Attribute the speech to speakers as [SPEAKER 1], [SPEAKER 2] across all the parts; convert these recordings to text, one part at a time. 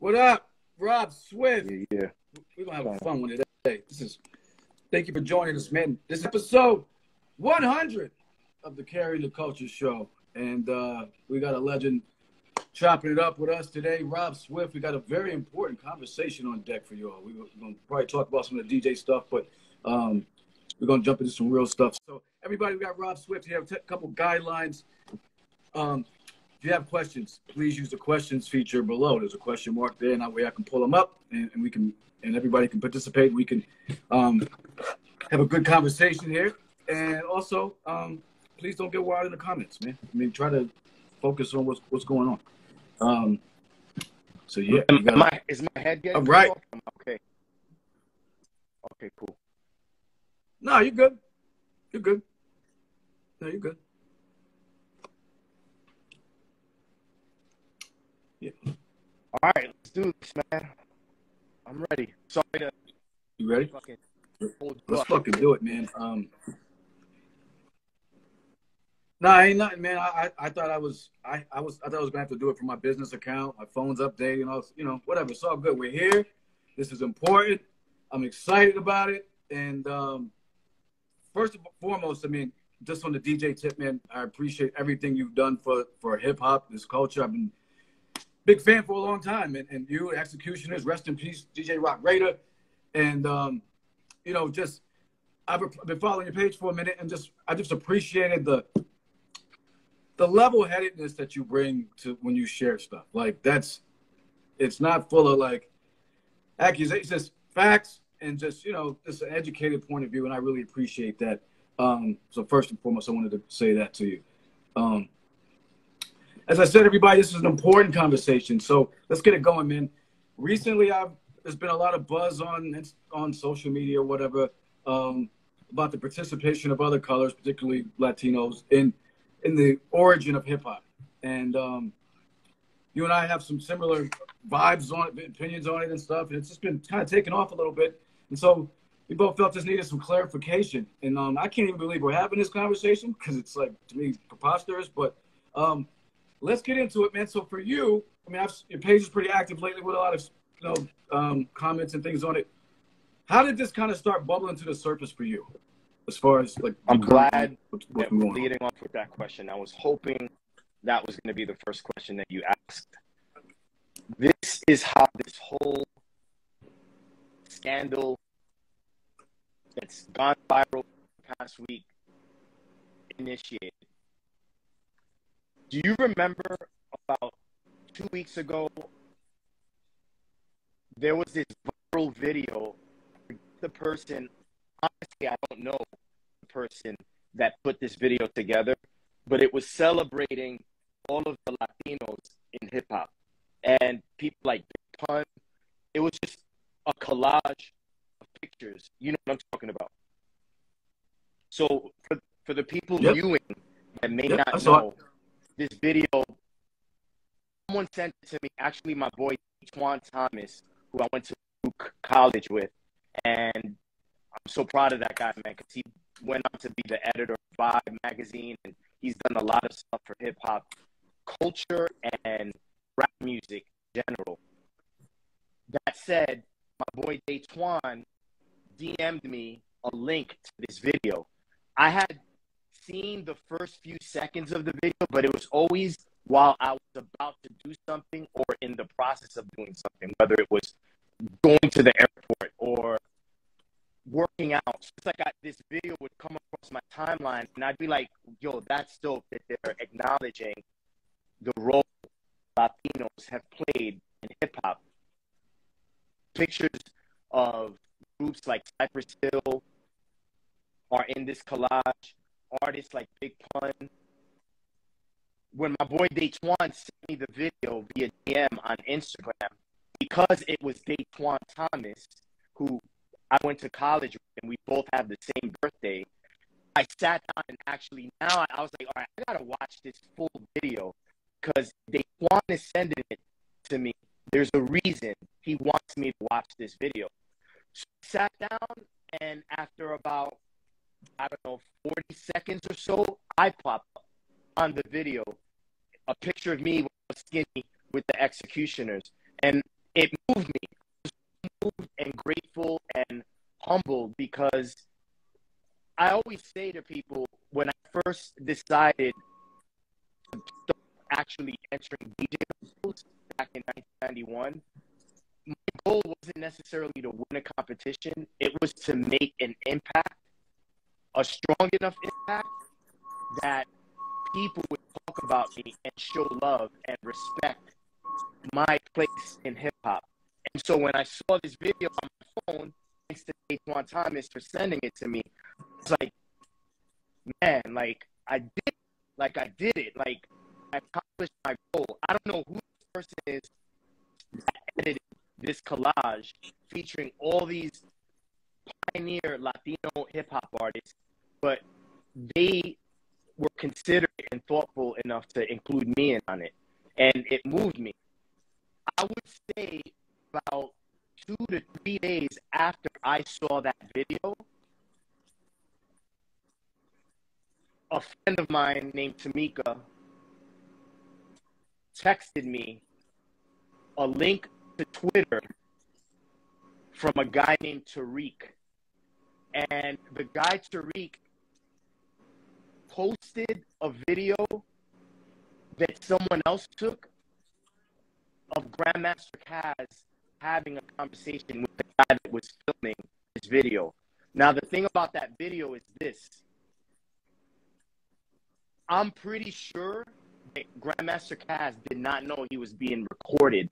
[SPEAKER 1] What up, Rob Swift?
[SPEAKER 2] Yeah.
[SPEAKER 1] We're gonna have a fun one today. Thank you for joining us, man. This is episode 100 of the Carry the Culture Show, and we got a legend chopping it up with us today, Rob Swift. We got a very important conversation on deck for y'all. We're gonna probably talk about some of the DJ stuff, but we're gonna jump into some real stuff. So, everybody, we got Rob Swift here. A couple guidelines. If you have questions, please use the questions feature below. There's a question mark there, and that way I can pull them up, and we can, and everybody can participate. We can have a good conversation here, and also, please don't get wild in the comments, man. I mean, try to focus on what's going on. So yeah,
[SPEAKER 2] Is my head getting
[SPEAKER 1] all right?
[SPEAKER 2] Okay. Okay, cool.
[SPEAKER 1] No, you're good. You're good. No, you're good. Yeah.
[SPEAKER 2] All right, let's do this, man. I'm ready. Sorry to.
[SPEAKER 1] You ready? Let's fucking do it, man. No, ain't nothing, man. I thought I was gonna have to do it for my business account. My phone's updated, whatever. It's all good. We're here. This is important. I'm excited about it. And first and foremost, I mean, just on the DJ tip, man, I appreciate everything you've done for hip hop, this culture. I've been big fan for a long time, and you, X-Ecutioners, rest in peace, DJ Rock Raider, and I've been following your page for a minute, and I just appreciated the level-headedness that you bring to when you share stuff. Like it's not full of like accusations, just facts, and just an educated point of view, and I really appreciate that. So first and foremost, I wanted to say that to you. As I said, everybody, this is an important conversation. So let's get it going, man. Recently, there's been a lot of buzz on social media or whatever about the participation of other colors, particularly Latinos, in the origin of hip hop. And you and I have some similar vibes on it, opinions on it and stuff. And it's just been kind of taken off a little bit. And so we both felt this needed some clarification. And I can't even believe we're having this conversation because it's like, to me, preposterous. But let's get into it, man. So for you, I mean, your page is pretty active lately with a lot of comments and things on it. How did this kind of start bubbling to the surface for you? As far as like,
[SPEAKER 2] I'm glad that we're leading off with that question. I was hoping that was going to be the first question that you asked. This is how this whole scandal that's gone viral the past week initiated. Do you remember about 2 weeks ago, there was this viral video? The person, honestly, I don't know the person that put this video together, but it was celebrating all of the Latinos in hip hop and people like Big Pun. It was just a collage of pictures. You know what I'm talking about. So for the people viewing that may not know, this video, someone sent it to me. Actually, my boy Twan Thomas, who I went to college with, and I'm so proud of that guy, man, because he went on to be the editor of Vibe magazine, and he's done a lot of stuff for hip hop culture and rap music in general. That said, my boy Twan DM'd me a link to this video. I had seen the first few seconds of the video, but it was always while I was about to do something or in the process of doing something, whether it was going to the airport or working out. So it's like this video would come across my timeline, and I'd be like, yo, that's dope that they're acknowledging the role Latinos have played in hip-hop. Pictures of groups like Cypress Hill are in this collage. Artists like Big Pun. When my boy Daytwan sent me the video via DM on Instagram, because it was Daytwan Thomas, who I went to college with, and we both have the same birthday, I sat down and actually now I was like, all right, I gotta watch this full video because Daytwan is sending it to me. There's a reason he wants me to watch this video. So I sat down, and after about, I don't know, 40 seconds or so, I popped up on the video a picture of me skinny with the X-Ecutioners. And it moved me. I was moved and grateful and humbled because I always say to people when I first decided to start actually entering DJ battles back in 1991, my goal wasn't necessarily to win a competition. It was to make an impact, a strong enough impact that people would talk about me and show love and respect my place in hip hop. And so when I saw this video on my phone, thanks to Daquan Thomas for sending it to me, I was like, man, like I did it. Like I accomplished my goal. I don't know who this person is that edited this collage featuring all these pioneer Latino hip hop artists, but they were considerate and thoughtful enough to include me in on it. And it moved me. I would say about 2 to 3 days after I saw that video, a friend of mine named Tamika texted me a link to Twitter from a guy named Tariq. And the guy Tariq posted a video that someone else took of Grandmaster Caz having a conversation with the guy that was filming this video. Now, the thing about that video is this. I'm pretty sure that Grandmaster Caz did not know he was being recorded.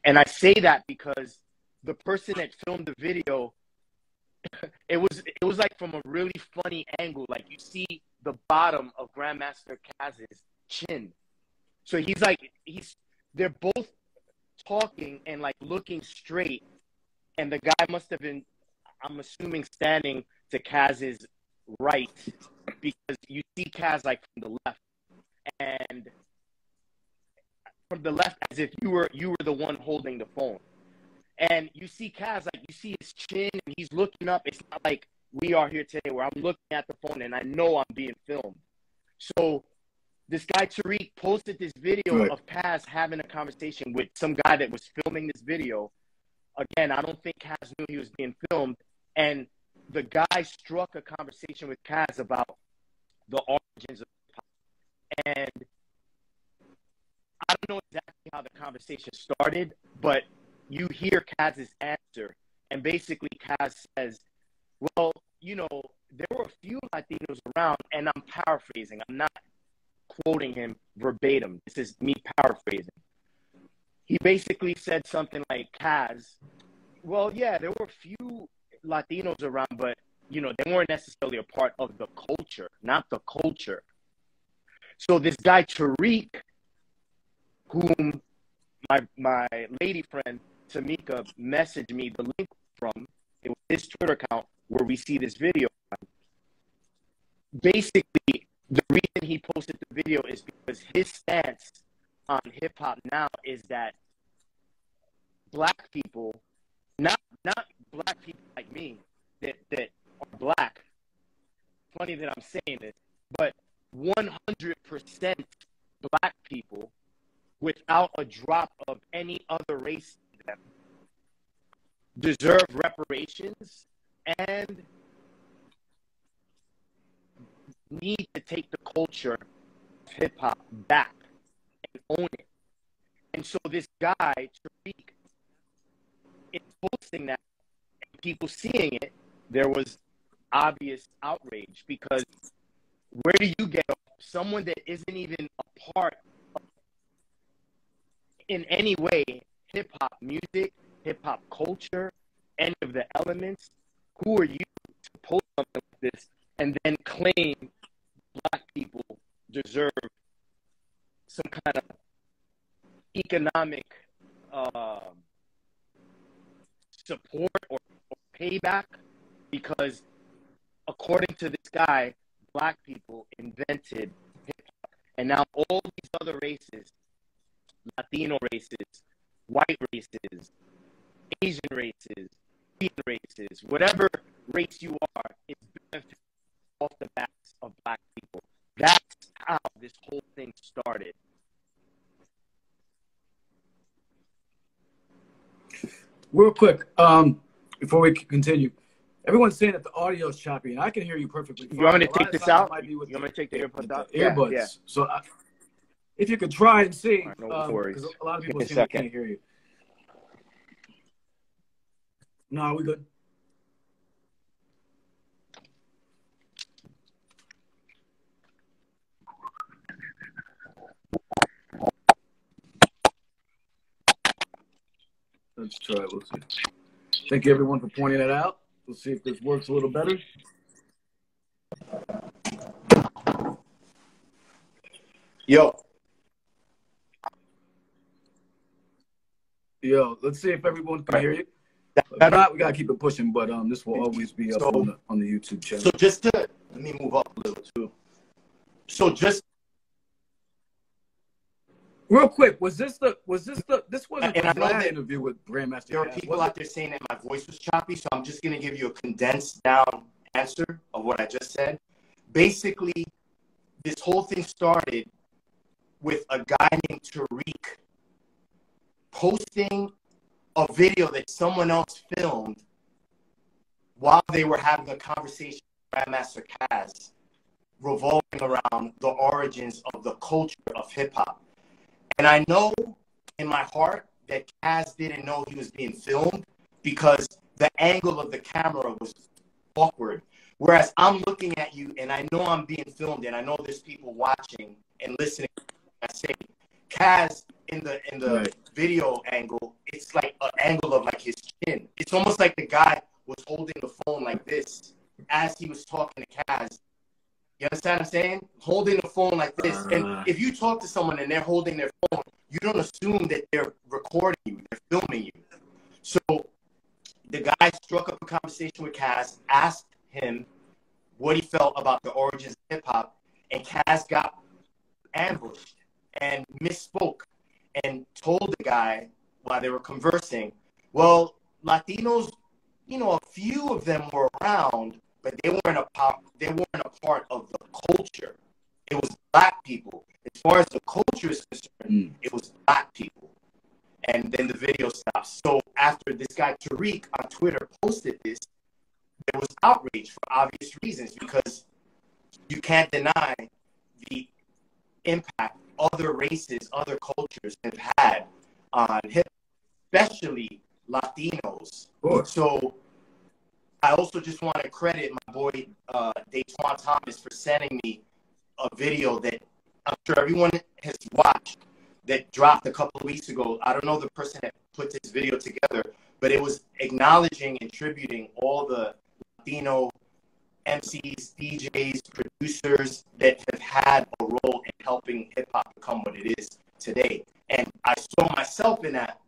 [SPEAKER 2] And I say that because the person that filmed the video, it was like from a really funny angle. Like you see the bottom of Grandmaster Caz's chin. So they're both talking and like looking straight. And the guy must have been, I'm assuming, standing to Caz's right, because you see Caz like from the left, and from the left as if you were the one holding the phone. And you see Caz, like you see his chin and he's looking up. It's not like we are here today where I'm looking at the phone and I know I'm being filmed. So this guy Tariq posted this video of Caz having a conversation with some guy that was filming this video. Again, I don't think Caz knew he was being filmed. And the guy struck a conversation with Caz about the origins of hip hop. And I don't know exactly how the conversation started, but you hear Caz's answer. And basically Caz says, well, you know, there were a few Latinos around, and I'm paraphrasing. I'm not quoting him verbatim. This is me paraphrasing. He basically said something like, Caz, well, yeah, there were a few Latinos around, but, you know, they weren't necessarily a part of the culture, not the culture. So this guy, Tariq, whom my lady friend, Tamika, messaged me the link from, it was his Twitter account where we see this video. Basically, the reason he posted the video is because his stance on hip-hop now is that black people, not black people like me that are black, funny that I'm saying this, but 100% black people without a drop of any other race in them deserve reparations and need to take the culture of hip-hop back and own it. And so this guy, Tariq, is posting that, and people seeing it, there was obvious outrage, because where do you get someone that isn't even a part of, in any way, hip-hop music, hip-hop culture, any of the elements? Who are you to post something like this and then claim black people deserve some kind of economic support or payback? Because according to this guy, black people invented hip-hop, and now all these other races, Latino races, white races, Asian races, Indian races, whatever race you are, is benefiting off the backs of black people. That's how this whole thing started.
[SPEAKER 1] Real quick, before we continue, everyone's saying that the audio is choppy, and I can hear you perfectly fine.
[SPEAKER 2] You want me to take this out? You want me to take the earbuds out?
[SPEAKER 1] Earbuds. Yeah. So if you could try and see,
[SPEAKER 2] right, no worries.
[SPEAKER 1] Because a lot of people saying they can't hear you. No, we good. Let's try it. We'll see. Thank you, everyone, for pointing that out. We'll see if this works a little better.
[SPEAKER 3] Yo,
[SPEAKER 1] let's see if everyone can hear you. If not, we gotta keep it pushing. But this will always be up on the YouTube channel.
[SPEAKER 3] So just to let me move up a little too. So just
[SPEAKER 1] real quick, this wasn't
[SPEAKER 3] and
[SPEAKER 1] the last interview with Grandmaster.
[SPEAKER 3] There are people out there saying that my voice was choppy, so I'm just gonna give you a condensed down answer of what I just said. Basically, this whole thing started with a guy named Tariq posting a video that someone else filmed while they were having a conversation with Grandmaster Caz revolving around the origins of the culture of hip-hop. And I know in my heart that Caz didn't know he was being filmed because the angle of the camera was awkward. Whereas I'm looking at you and I know I'm being filmed and I know there's people watching and listening. I say, Caz in the right. Video angle, it's like an angle of like his chin. It's almost like the guy was holding the phone like this as he was talking to Caz. You understand what I'm saying? Holding the phone like this. And if you talk to someone and they're holding their phone, you don't assume that they're recording you, they're filming you. So the guy struck up a conversation with Caz, asked him what he felt about the origins of hip-hop, and Caz got ambushed and misspoke and told the guy while they were conversing, well, Latinos, you know, a few of them were around, but they weren't a part of the culture. It was black people. As far as the culture is concerned, it was black people. And then the video stops. So after this guy Tariq on Twitter posted this, there was outrage for obvious reasons because you can't deny the impact other races, other cultures have had on hip, especially Latinos. So I also just want to credit my boy Daytwan Thomas for sending me a video that I'm sure everyone has watched that dropped a couple of weeks ago. I don't know the person that put this video together, but it was acknowledging and tributing all the Latino MCs, DJs, producers that have had a role in helping hip-hop become what it is today. And I saw myself in that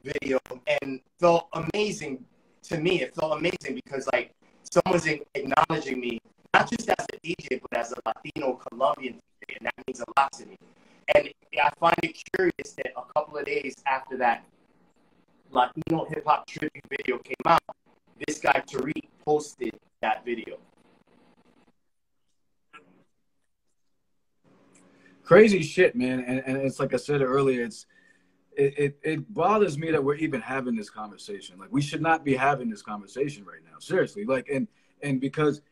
[SPEAKER 3] video and felt amazing. To me, it felt amazing because, like, someone's acknowledging me, not just as a DJ, but as a Latino Colombian DJ, and that means a lot to me. And I find it curious that a couple of days after that Latino hip-hop tribute video came out, this guy Tariq posted that video.
[SPEAKER 1] Crazy shit, man. And it's like I said earlier, it bothers me that we're even having this conversation. Like, we should not be having this conversation right now. Seriously. Like, and because,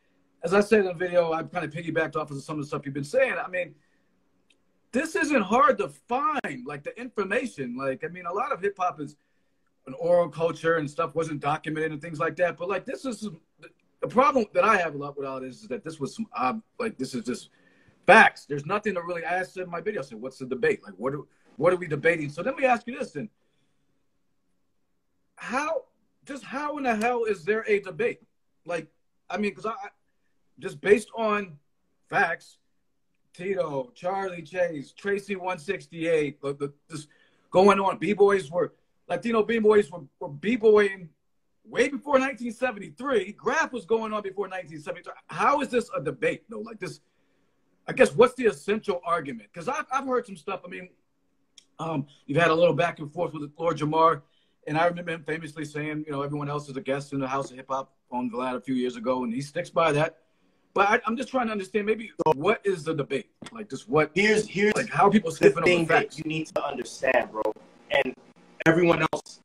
[SPEAKER 1] as I said in the video, I kind of piggybacked off of some of the stuff you've been saying. I mean, this isn't hard to find, like, the information. Like, I mean, a lot of hip hop is an oral culture and stuff wasn't documented and things like that. But, like, this is the problem that I have a lot with all this is that this was some, like, this is just facts. There's nothing to really ask in my video. I said, what's the debate? Like, what are we debating? So let me ask you this then. How in the hell is there a debate? Like, I mean, because I just based on facts, Tito, Charlie Chase, Tracy 168, this going on, Latino B-boys were B-boying way before 1973. Graph was going on before 1973. How is this a debate, though? Like this, I guess, what's the essential argument? Because I've heard some stuff. I mean, you've had a little back and forth with Lord Jamar, and I remember him famously saying, you know, everyone else is a guest in the House of Hip Hop on Vlad a few years ago, and he sticks by that. But I'm just trying to understand maybe what is the debate? Like, just what?
[SPEAKER 3] Here's
[SPEAKER 1] like how are people
[SPEAKER 3] the
[SPEAKER 1] skipping
[SPEAKER 3] thing
[SPEAKER 1] over facts?
[SPEAKER 3] that you need to understand, bro, and everyone else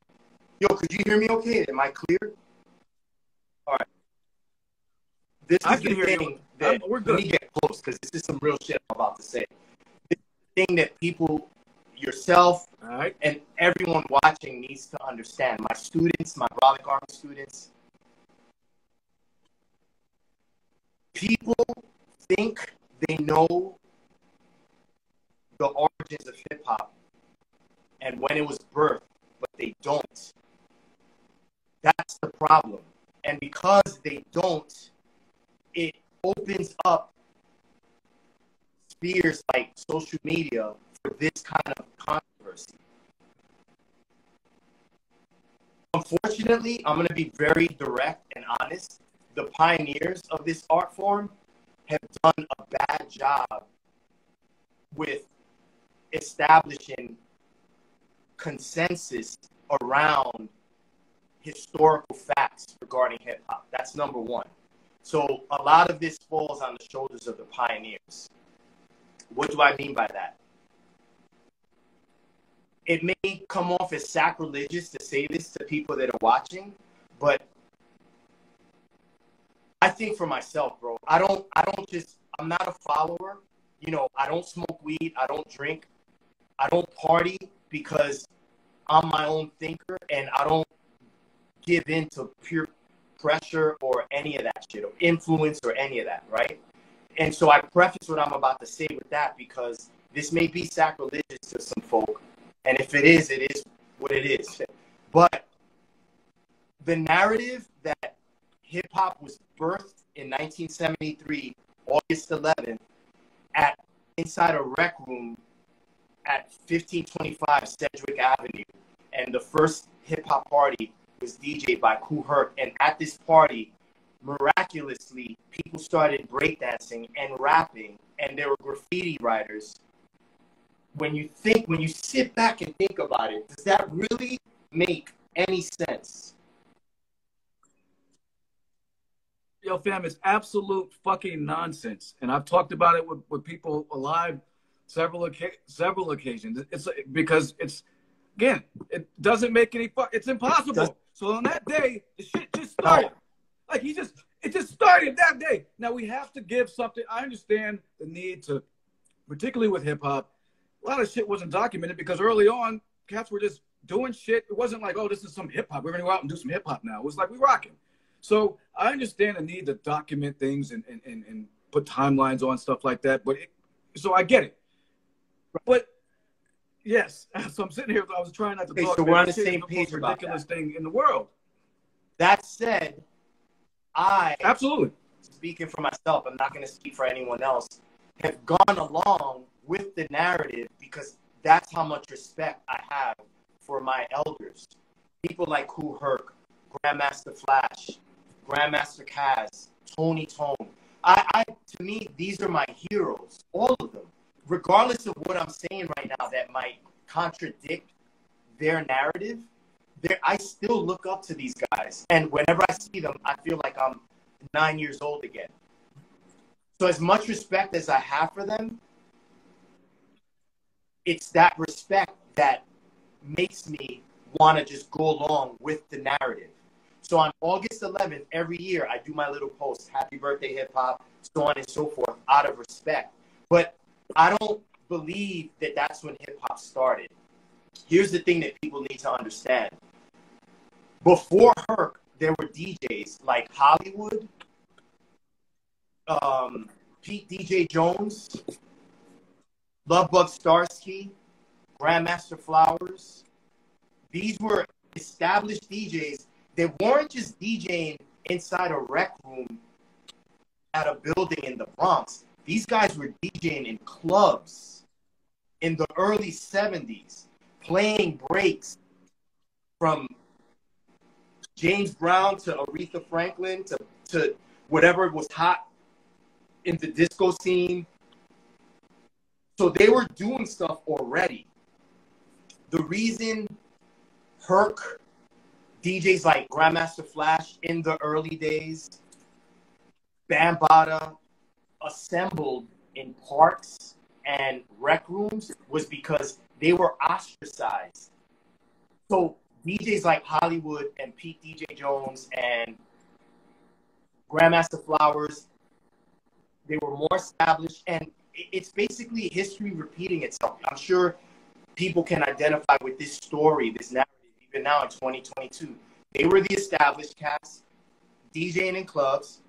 [SPEAKER 3] Yo, could you hear me okay? Am I clear? All right. This
[SPEAKER 1] I
[SPEAKER 3] is
[SPEAKER 1] can
[SPEAKER 3] the
[SPEAKER 1] hear
[SPEAKER 3] thing
[SPEAKER 1] you.
[SPEAKER 3] that,
[SPEAKER 1] We're
[SPEAKER 3] let
[SPEAKER 1] good.
[SPEAKER 3] me get close because this is some real shit I'm about to say. This is the thing that people, yourself,
[SPEAKER 1] All right.
[SPEAKER 3] and everyone watching needs to understand. My students, my Brolic Army students, people think they know the origins of hip hop and when it was birthed, but they don't. That's the problem. And because they don't, it opens up spheres like social media for this kind of controversy. Unfortunately, I'm going to be very direct and honest. The pioneers of this art form have done a bad job with establishing consensus around historical facts regarding hip hop. That's number one. So a lot of this falls on the shoulders of the pioneers. What do I mean by that? It may come off as sacrilegious to say this to people that are watching, but I think for myself, bro, I'm not a follower. You know, I don't smoke weed. I don't drink. I don't party because I'm my own thinker and I don't give in to peer pressure or any of that shit or influence or any of that, right? And so I preface what I'm about to say with that because this may be sacrilegious to some folk. And if it is what it is. But the narrative that hip hop was birthed in 1973, August 11th, inside a rec room at 1525 Sedgwick Avenue. And the first hip hop party was DJed by Kool Herc. And at this party, miraculously, people started breakdancing and rapping, and there were graffiti writers. When you sit back and think about it, does that really make any sense?
[SPEAKER 1] Yo, fam, it's absolute fucking nonsense. And I've talked about it with people alive several occasions. It's because it's, again, it doesn't make any it's impossible. So on that day, the shit just started. Like it just started that day. Now we have to give something. I understand the need to, particularly with hip hop, a lot of shit wasn't documented because early on, cats were just doing shit. It wasn't like, oh, this is some hip hop. We're going to go out and do some hip hop now. It was like, we rocking. So I understand the need to document things and put timelines on stuff like that. So I get it. But yes, so I'm sitting here. I was trying not to talk.
[SPEAKER 3] So we're on the same page about that.
[SPEAKER 1] Ridiculous thing in the world.
[SPEAKER 3] That said,
[SPEAKER 1] absolutely,
[SPEAKER 3] speaking for myself, I'm not going to speak for anyone else, have gone along with the narrative because that's how much respect I have for my elders. People like Kool Herc, Grandmaster Flash, Grandmaster Kaz, Tony Tone. To me, these are my heroes, all of them. Regardless of what I'm saying right now that might contradict their narrative, I still look up to these guys. And whenever I see them, I feel like I'm 9 years old again. So as much respect as I have for them, it's that respect that makes me want to just go along with the narrative. So on August 11th, every year, I do my little post, happy birthday, hip hop, so on and so forth, out of respect. But I don't believe that that's when hip hop started. Here's the thing that people need to understand. Before Herc, there were DJs like Hollywood, Pete DJ Jones, Lovebug Starsky, Grandmaster Flowers. These were established DJs that weren't just DJing inside a rec room at a building in the Bronx. These guys were DJing in clubs in the early 70s, playing breaks from James Brown to Aretha Franklin to whatever was hot in the disco scene. So they were doing stuff already. The reason Herc, DJs like Grandmaster Flash in the early days, Bambaataa assembled in parks and rec rooms was because they were ostracized. So DJs like Hollywood and Pete DJ Jones and Grandmaster Flowers, they were more established, and it's basically history repeating itself. I'm sure people can identify with this story, this narrative, even now in 2022. They were the established cats, DJing in clubs,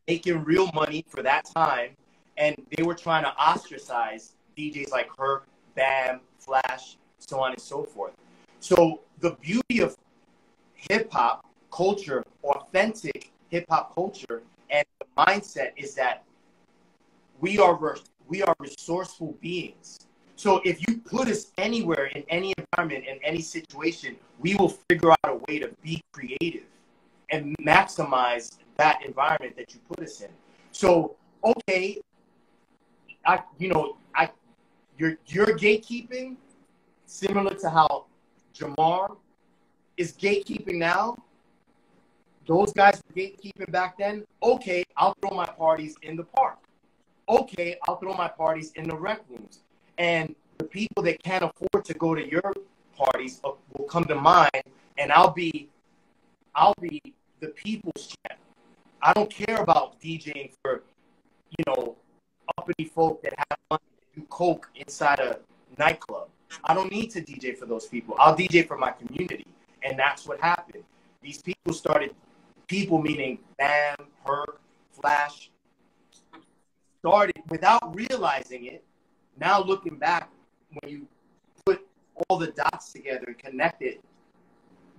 [SPEAKER 3] making real money for that time, and they were trying to ostracize DJs like Herc, Bam, Flash, so on and so forth. So the beauty of hip-hop culture, authentic hip-hop culture, and the mindset is that we are resourceful beings. So if you put us anywhere, in any environment, in any situation, we will figure out a way to be creative and maximize that environment that you put us in. So, okay, you're gatekeeping, similar to how Jamar is gatekeeping now. Those guys were gatekeeping back then. Okay, I'll throw my parties in the park. Okay, I'll throw my parties in the rec rooms. And the people that can't afford to go to your parties will come to mine, and I'll be the people's champ. I don't care about DJing for, uppity folk that have money to do coke inside a nightclub. I don't need to DJ for those people. I'll DJ for my community. And that's what happened. These people meaning Bam, Herc, Flash, started without realizing it. Now looking back, when you put all the dots together and connect it,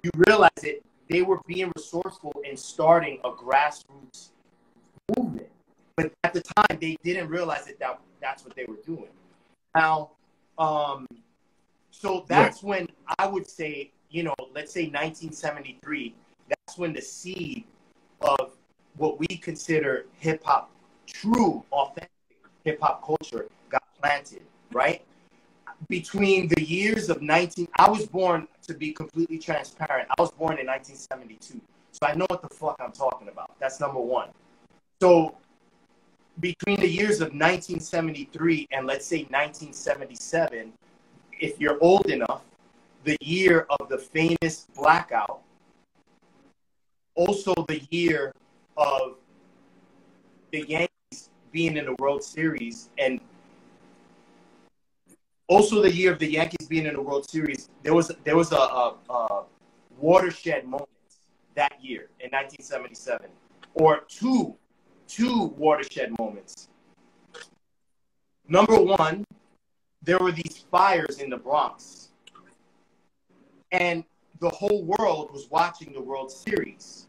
[SPEAKER 3] you realize that they were being resourceful in starting a grassroots movement. But at the time, they didn't realize that that's what they were doing. Now, so that's when I would say, let's say 1973, that's when the seed of what we consider hip-hop, true, authentic hip-hop culture got planted, right? Between the years of I was born, to be completely transparent, I was born in 1972. So I know what the fuck I'm talking about. That's number one. So between the years of 1973 and let's say 1977, if you're old enough, the year of the famous blackout, also the year of the Yankees being in the World Series, and also the year of the Yankees being in the World Series, there was a watershed moment that year in 1977, or two watershed moments. Number one, there were these fires in the Bronx, and the whole world was watching the World Series.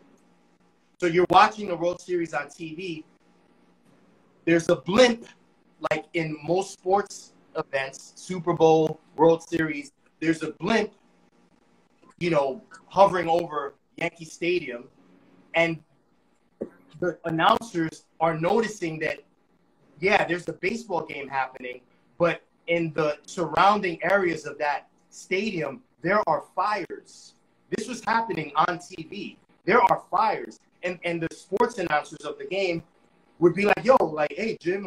[SPEAKER 3] So you're watching the World Series on TV. There's a blimp, like in most sports events, Super Bowl, World Series, there's a blimp, hovering over Yankee Stadium, and the announcers are noticing that, there's a baseball game happening, but in the surrounding areas of that stadium, there are fires. This was happening on TV. There are fires. And the sports announcers of the game would be like, hey, Jim,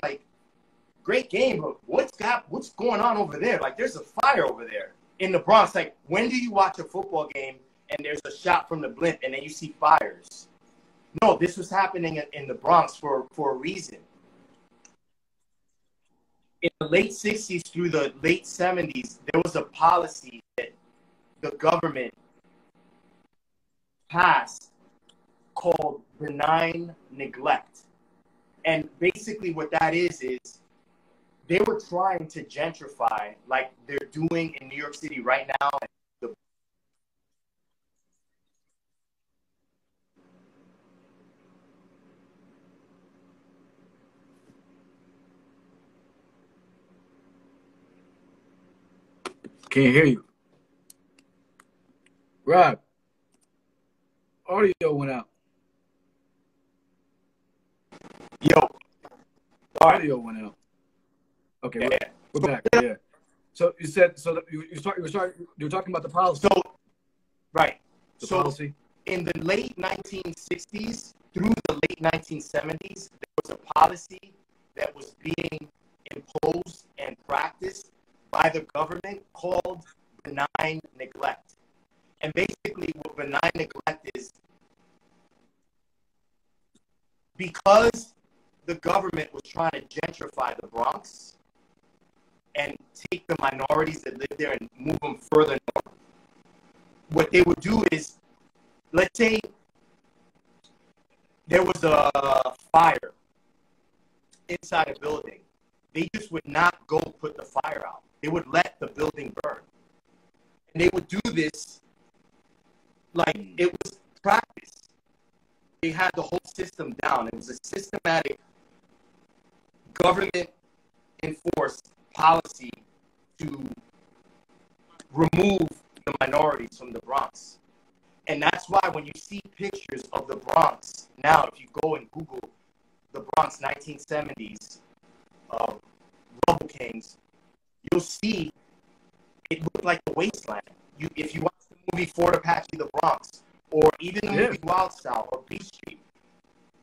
[SPEAKER 3] great game, but what's going on over there? There's a fire over there in the Bronx. When do you watch a football game and there's a shot from the blimp and then you see fires? No, this was happening in the Bronx for a reason. In the late 60s through the late 70s, there was a policy that the government passed called benign neglect. And basically what that is they were trying to gentrify, like they're doing in New York City right now.
[SPEAKER 1] Can't hear you. Rob, audio went out. Audio went out. Okay, we're back. Yeah. So you said you were talking about the policy.
[SPEAKER 3] The
[SPEAKER 1] policy.
[SPEAKER 3] In the late 1960s through the late 1970s, there was a policy that was being imposed and practiced by the government called benign neglect. And basically what benign neglect is, because the government was trying to gentrify the Bronx and take the minorities that live there and move them further north, what they would do is, let's say there was a fire inside a building. They just would not go put the fire out. They would let the building burn. And they would do this like it was practice. They had the whole system down. It was a systematic government enforced policy to remove the minorities from the Bronx. And that's why when you see pictures of the Bronx now, if you go and Google the Bronx 1970s, Rubble Kings, you'll see it looked like a wasteland. If you watch the movie Fort Apache, The Bronx, or even the movie Wild Style or Beach Street,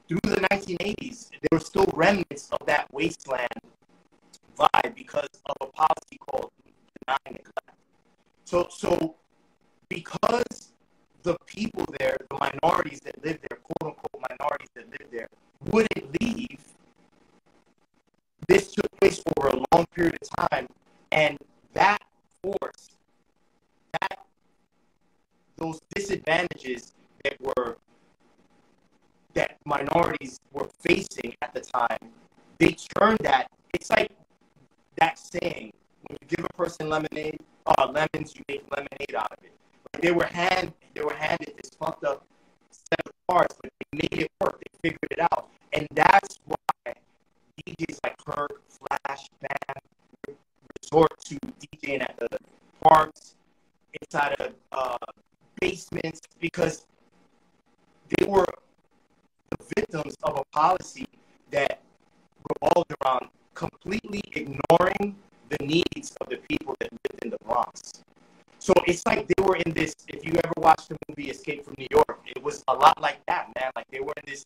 [SPEAKER 3] through the 1980s, there were still remnants of that wasteland vibe because of a policy called benign neglect. So because the people there, the minorities that live there, quote unquote minorities that live there, wouldn't leave, this took place over a long period of time, and that force, those disadvantages that minorities were facing at the time, they turned that. It's like that saying, when you give a person lemons, you make lemonade out of it. Like they were handed this fucked up set of cards, but they made it work. They figured it out, and that's why DJs like Kirk, Flash, Bam resort to DJing at the parks, inside of basements, because they were the victims of a policy that revolved around completely ignoring the needs of the people that lived in the Bronx. So it's like they were in this, if you ever watched the movie Escape from New York, it was a lot like that, man. Like they were in this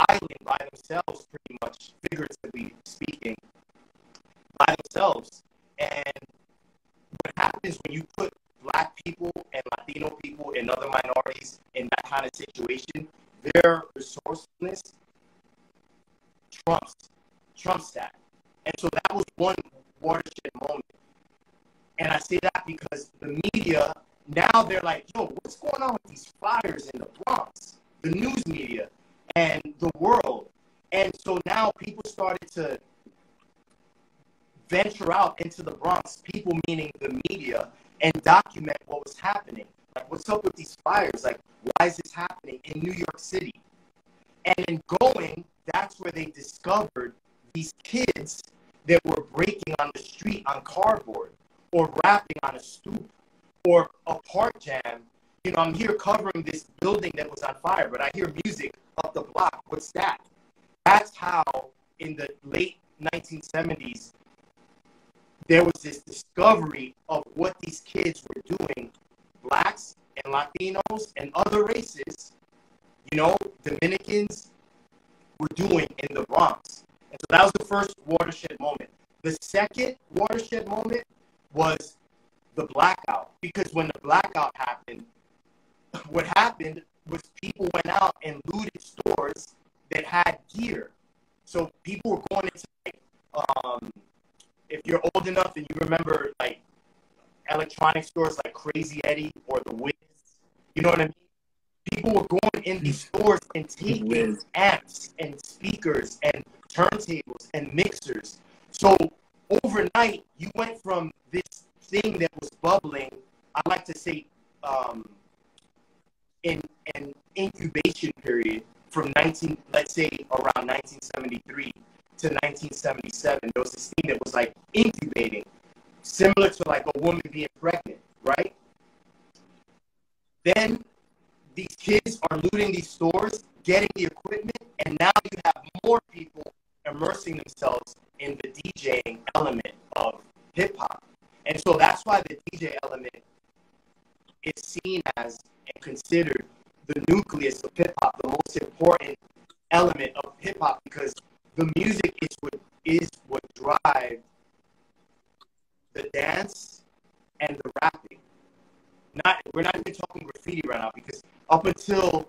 [SPEAKER 3] island by themselves, pretty much, figuratively speaking, by themselves. And what happens when you put Black people and Latino people and other minorities in that kind of situation, their resourcefulness trumps that. And so that was one watershed moment. And I say that because the media, now they're like, yo, what's going on with these fires in the Bronx? The news media and the world. And so now people started to venture out into the Bronx, people meaning the media, and document what was happening. Like, what's up with these fires? Like, why is this happening in New York City? And in going, that's where they discovered these kids that were breaking on the street on cardboard, or rapping on a stoop, or a park jam. You know, I'm here covering this building that was on fire, but I hear music up the block. What's that? That's how, in the late 1970s, there was this discovery of what these kids were doing, Blacks and Latinos and other races, you know, Dominicans, were doing in the Bronx. And so that was the first watershed moment. The second watershed moment was the blackout. Because when the blackout happened, what happened was people went out and looted stores that had gear. So people were going into, like, if you're old enough and you remember, like, electronic stores like Crazy Eddie or The Wiz, you know what I mean? People were going in these stores and taking amps and speakers and turntables and mixers. So overnight, you went from this thing that was bubbling, I like to say, in an incubation period from let's say around 1973 to 1977. There was this thing that was like incubating, similar to like a woman being pregnant, right? Then these kids are looting these stores, getting the equipment, and now you have more people immersing themselves in the DJing element of hip-hop. And so that's why the DJ element is seen as and considered the nucleus of hip-hop, the most important element of hip-hop, because the music is what drives the dance and the rapping. we're not even talking graffiti right now, because up until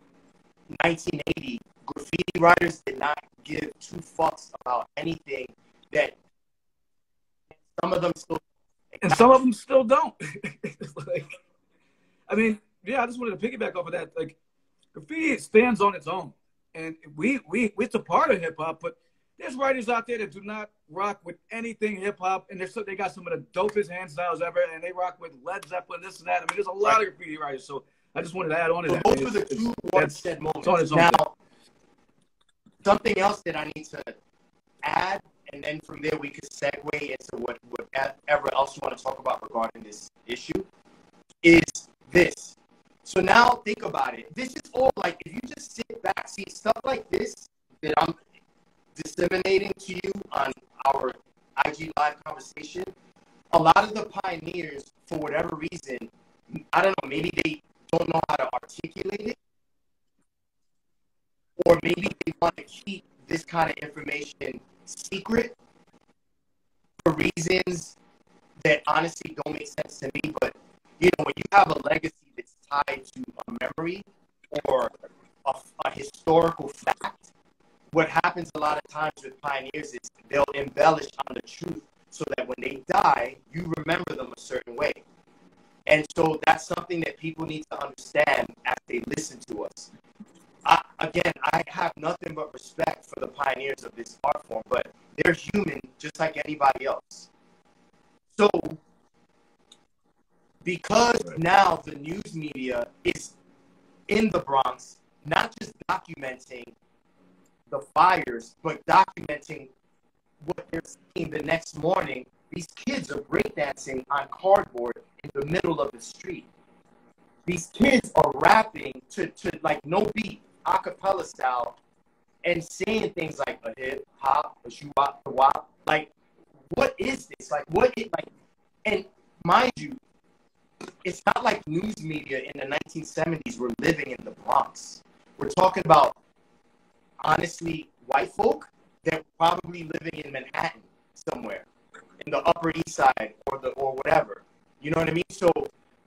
[SPEAKER 3] 1980, graffiti writers did not give two fucks about anything. That some of them still,
[SPEAKER 1] and some of them still don't. Like, I mean, yeah, I just wanted to piggyback off of that. Like, graffiti stands on its own, and it's a part of hip hop. But there's writers out there that do not rock with anything hip hop, and they got some of the dopest hand styles ever, and they rock with Led Zeppelin, this and that. I mean, there's a lot of graffiti writers. So I just wanted to add on to that.
[SPEAKER 3] Those were the two watershed moments. Now, something else that I need to add, and then from there we could segue into whatever else you want to talk about regarding this issue, is this. So now think about it. This is all, like, if you just sit back, see stuff like this that I'm disseminating to you on our IG Live conversation, a lot of the pioneers, for whatever reason, I don't know, maybe they don't know how to articulate it, or maybe they want to keep this kind of information secret for reasons that honestly don't make sense to me. But, you know, when you have a legacy that's tied to a memory or a historical fact, what happens a lot of times with pioneers is they'll embellish on the truth so that when they die, you remember them a certain way. And so that's something that people need to understand as they listen to us. Again, I have nothing but respect for the pioneers of this art form, but they're human just like anybody else. So, because now the news media is in the Bronx, not just documenting the fires, but documenting what they're seeing the next morning. These kids are breakdancing on cardboard in the middle of the street. These kids are rapping to like no beat, a cappella style, and saying things like a hip hop, a shoo wop, a wop. Like, what is this? Like, and mind you, it's not like news media in the 1970s were living in the Bronx. We're talking about, honestly, white folk that were probably living in Manhattan somewhere, in the Upper East Side or whatever. You know what I mean? So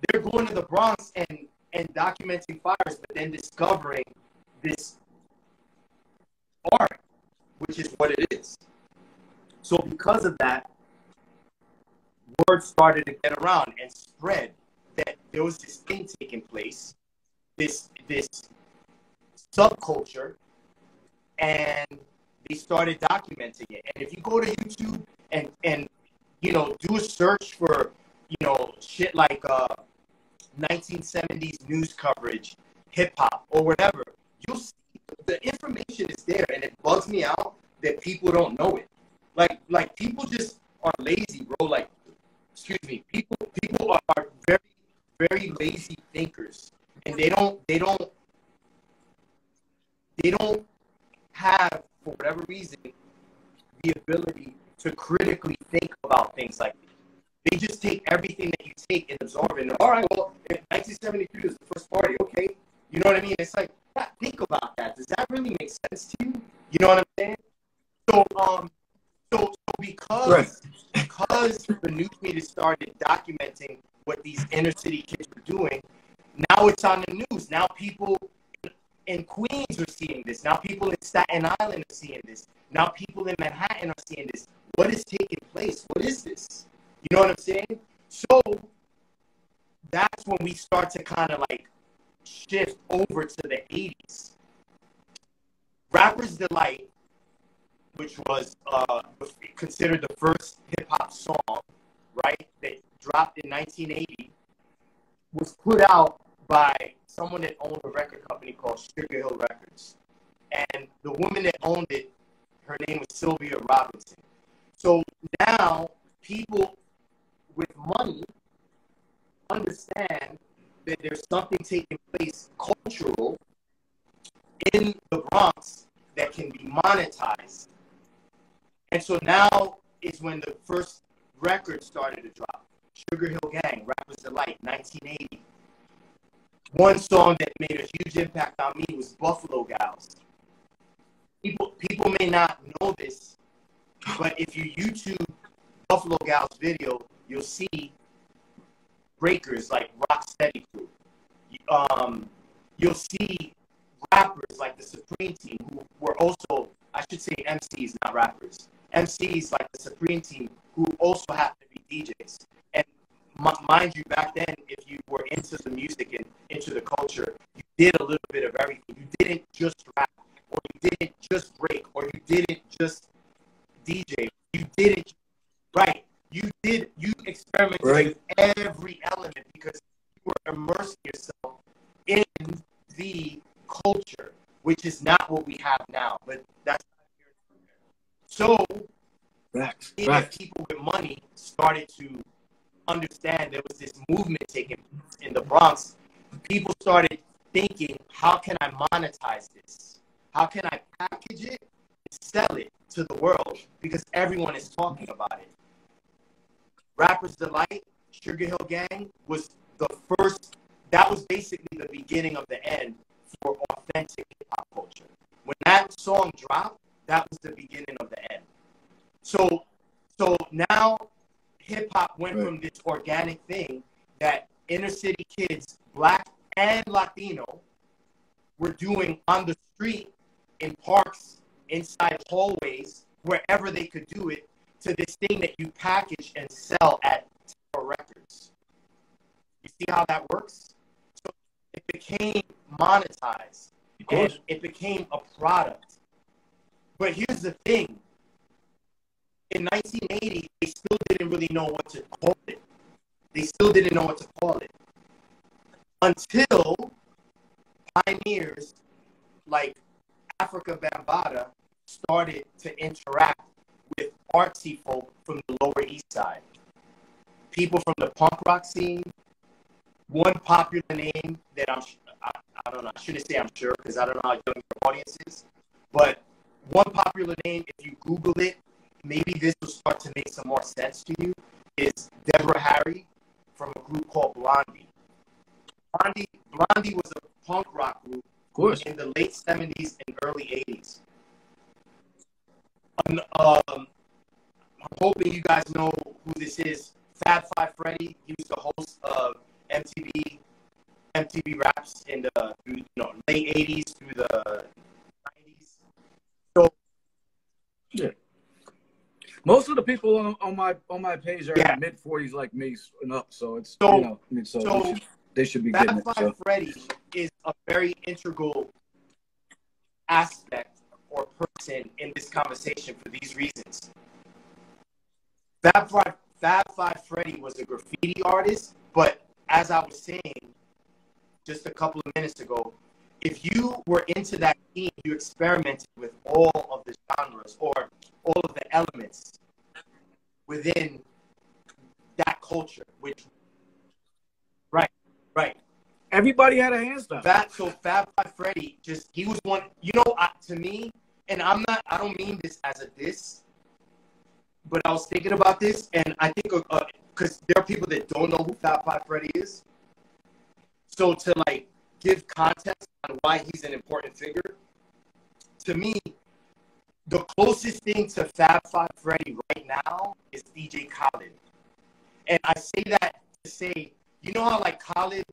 [SPEAKER 3] they're going to the Bronx and documenting fires, but then discovering this art, which is what it is. So because of that, word started to get around and spread that there was this thing taking place, this subculture, and they started documenting it. And if you go to YouTube and you know, do a search for, you know, shit like 1970s news coverage, hip hop, or whatever, you'll see the information is there, and it bugs me out that people don't know it. Like people just are lazy, bro. Like, excuse me, people are very, very lazy thinkers, and they don't have, for whatever reason, the ability to critically think about things like this. They just take everything that you take and absorb it. And, all right, well, if 1973 was the first party, okay. You know what I mean? It's like, yeah, think about that. Does that really make sense to you? You know what I'm saying? So because the news media started documenting what these inner city kids were doing, now it's on the news. Now people in Queens are seeing this. Now people in Staten Island are seeing this. Now people in Manhattan are seeing this. What is taking place? What is this? You know what I'm saying? So that's when we start to kind of like shift over to the 80s. Rapper's Delight, which was considered the first hip-hop song, right, that dropped in 1980, was put out by someone that owned a record company called Sugar Hill Records. And the woman that owned it, her name was Sylvia Robinson. So now people with money understand that there's something taking place cultural in the Bronx that can be monetized. And so now is when the first record started to drop. Sugar Hill Gang, Rapper's Delight, 1980. One song that made a huge impact on me was Buffalo Gals. People may not know this, but if you YouTube Buffalo Gals video, you'll see breakers like Rocksteady Crew. You'll see rappers like the Supreme Team, who were also, I should say MCs, not rappers. MCs like the Supreme Team, who also happen to be DJs. And mind you, back then, if you were into the music and into the culture, you did a little bit of everything. You didn't just rap, or you didn't just break, or you didn't just DJ. You didn't, right? You experimented with every element because you were immersing yourself in the culture, which is not what we have now. But that's so. People with money started to understand there was this movement taking place in the Bronx. People started thinking, how can I monetize this? How can I package it and sell it to the world? Because everyone is talking about it. Rapper's Delight, Sugar Hill Gang was the first, that was basically the beginning of the end for authentic hip-hop culture. When that song dropped, that was the beginning of the end. So now hip-hop went from this organic thing that inner city kids, Black and Latino, were doing on the street, in parks, inside hallways, wherever they could do it, to this thing that you package and sell at Tower Records. You see how that works? So it became monetized, and it became a product. But here's the thing. In 1980, they still didn't really know what to call it. They still didn't know what to call it. Until pioneers like Africa Bambaataa started to interact with artsy folk from the Lower East Side. People from the punk rock scene. One popular name that I don't know, I shouldn't say I'm sure because I don't know how young your audience is, but one popular name, if you Google it, maybe this will start to make some more sense to you, is Deborah Harry from a group called Blondie. Blondie was a punk rock group in the late 70s and early 80s. I'm hoping you guys know who this is. Fab Five Freddy. He was the host of MTV Raps in the late 80s through the 90s. So
[SPEAKER 1] yeah, most of the people on my page are in mid 40s like me and up. So it's they should be getting it.
[SPEAKER 3] Fab Five Freddy is a very integral aspect or person in this conversation for these reasons. Fab Five Freddy was a graffiti artist, but as I was saying just a couple of minutes ago, if you were into that scene, you experimented with all of the genres or all of the elements within that culture, which right.
[SPEAKER 1] Everybody had a hand stuff.
[SPEAKER 3] So Fab Five Freddy, he was one, to me, and I don't mean this as a diss, but I was thinking about this, and I think, because there are people that don't know who Fab Five Freddy is. So to, give context on why he's an important figure, to me, the closest thing to Fab Five Freddy right now is DJ Khaled. And I say that to say, how, Khaled,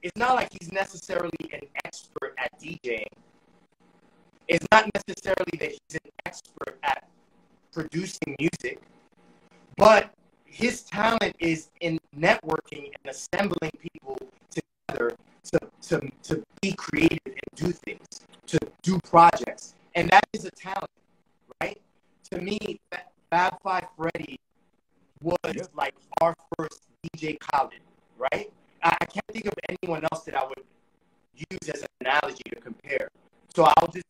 [SPEAKER 3] it's not like he's necessarily an expert at DJing. It's not necessarily that he's an expert at producing music, but his talent is in networking and assembling people together to be creative and do things, to do projects. And that is a talent, right? To me, Fab Five Freddy was our first DJ Khaled, right? I can't think of anyone else that I would use as an analogy to compare. So I'll just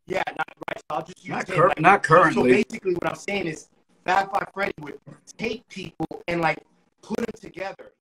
[SPEAKER 3] use
[SPEAKER 1] not currently.
[SPEAKER 3] So basically what I'm saying is Fab Five Freddy would take people and put them together.